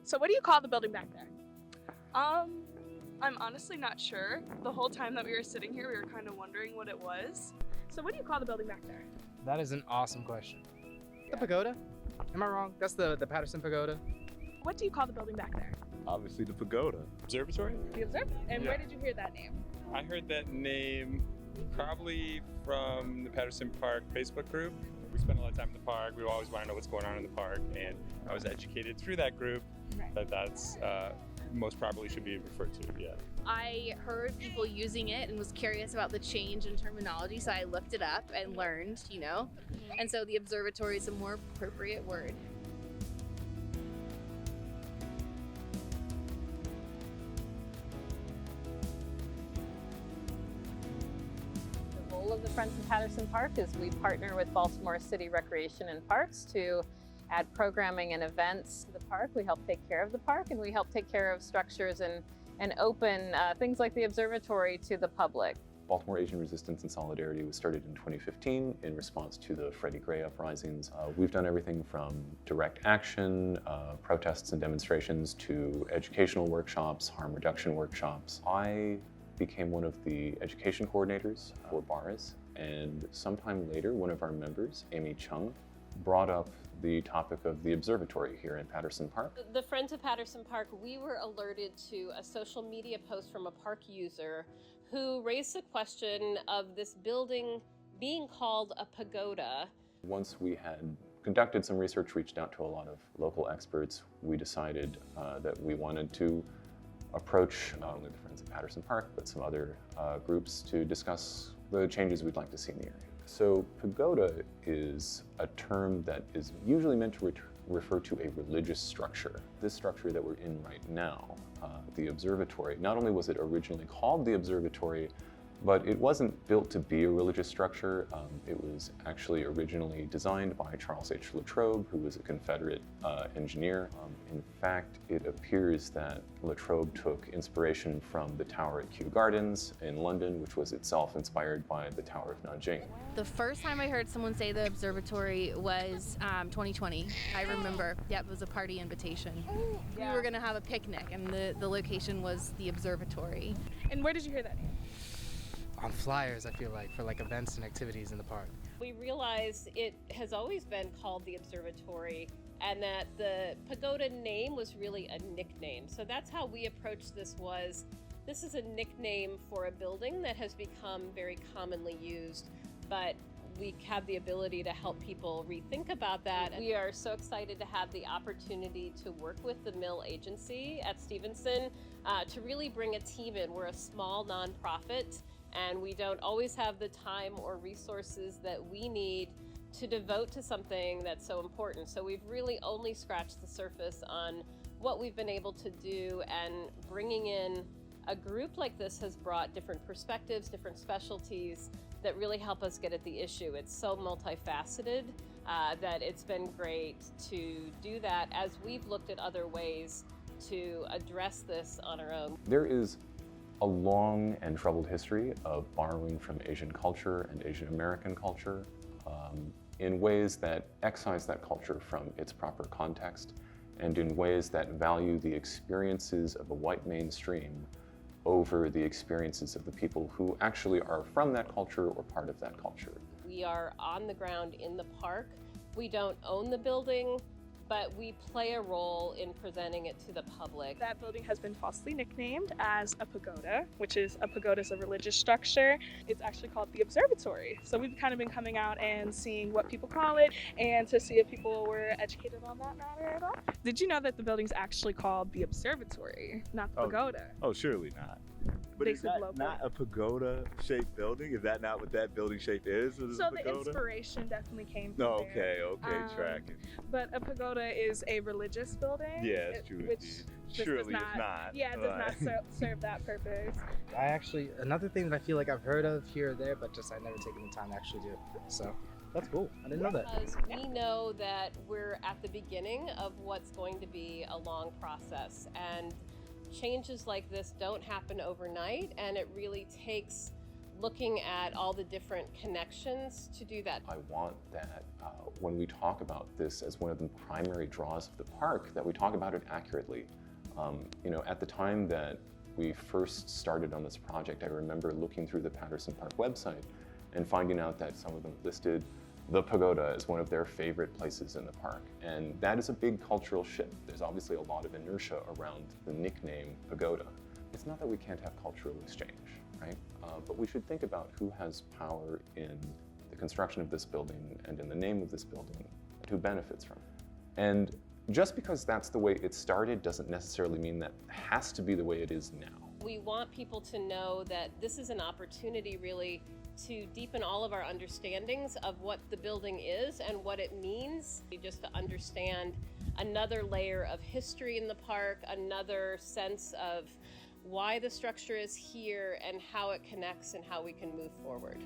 So what do you call the building back there? I'm honestly not sure. The whole time that we were sitting here, we were kind of wondering what it was. So what do you call the building back there? That is an awesome question. The pagoda? Am I wrong? That's the Patterson Pagoda. What do you call the building back there? Obviously the pagoda. Observatory? The Observatory. And Yeah. where did you hear that name? I heard that name probably from the Patterson Park Facebook group. We spend a lot of time in the park. We always want to know what's going on in the park, and I was educated through that group that that's most probably should be referred to, yeah. I heard people using it and was curious about the change in terminology, so I looked it up and learned, and so the observatory is a more appropriate word. The goal of the Friends of Patterson Park is we partner with Baltimore City Recreation and Parks to add programming and events to the park. We help take care of the park, and we help take care of structures and open things like the observatory to the public. Baltimore Asian Resistance and Solidarity was started in 2015 in response to the Freddie Gray uprisings. We've done everything from direct action, protests and demonstrations, to educational workshops, harm reduction workshops. I became one of the education coordinators for BARS, and sometime later, one of our members, Amy Chung, brought up the topic of the observatory here in Patterson Park. The Friends of Patterson Park, we were alerted to a social media post from a park user who raised the question of this building being called a pagoda. Once we had conducted some research, reached out to a lot of local experts, we decided that we wanted to approach not only the Friends of Patterson Park, but some other groups to discuss the changes we'd like to see in the area. So pagoda is a term that is usually meant to refer to a religious structure. This structure that we're in right now, the observatory, not only was it originally called the observatory, but it wasn't built to be a religious structure. It was actually originally designed by Charles H. Latrobe, who was a Confederate engineer. In fact, it appears that Latrobe took inspiration from the tower at Kew Gardens in London, which was itself inspired by the Tower of Nanjing. The first time I heard someone say the observatory was 2020. I remember, it was a party invitation. We were gonna have a picnic, and the location was the observatory. And where did you hear that name? On flyers, I feel like, for like events and activities in the park. We realized it has always been called the observatory and that the pagoda name was really a nickname. So that's how we approached this this is a nickname for a building that has become very commonly used, but we have the ability to help people rethink about that. We are so excited to have the opportunity to work with the Mill Agency at Stevenson to really bring a team in. We're a small nonprofit, and we don't always have the time or resources that we need to devote to something that's so important. So we've really only scratched the surface on what we've been able to do, and bringing in a group like this has brought different perspectives, different specialties that really help us get at the issue. It's so multifaceted that it's been great to do that as we've looked at other ways to address this on our own. There is a long and troubled history of borrowing from Asian culture and Asian American culture in ways that excise that culture from its proper context, and in ways that value the experiences of a white mainstream over the experiences of the people who actually are from that culture or part of that culture. We are on the ground in the park. We don't own the building, but we play a role in presenting it to the public. That building has been falsely nicknamed as a pagoda, which is a pagoda is a religious structure. It's actually called the observatory. So we've kind of been coming out and seeing what people call it, and to see if people were educated on that matter at all. Did you know that the building's actually called the observatory, not the pagoda? Oh, surely not. But is that not a pagoda-shaped building? Is that not what that building shape is? So the inspiration definitely came from okay, there. tracking. But a pagoda is a religious building. Yeah, it's true. Which surely it's not. Yeah, it does not serve that purpose. Another thing that I feel like I've heard of here or there, but just I've never taken the time to actually do. So that's cool. I didn't know that. Because we know that we're at the beginning of what's going to be a long process, and changes like this don't happen overnight, and it really takes looking at all the different connections to do that. I want that when we talk about this as one of the primary draws of the park, that we talk about it accurately. You know, at the time that we first started on this project, I remember looking through the Patterson Park website and finding out that some of them listed the pagoda as one of their favorite places in the park. And that is a big cultural shift. There's obviously a lot of inertia around the nickname pagoda. It's not that we can't have cultural exchange, right? But we should think about who has power in the construction of this building and in the name of this building, and who benefits from it. And just because that's the way it started doesn't necessarily mean that has to be the way it is now. We want people to know that this is an opportunity really to deepen all of our understandings of what the building is and what it means, just to understand another layer of history in the park, another sense of why the structure is here and how it connects and how we can move forward.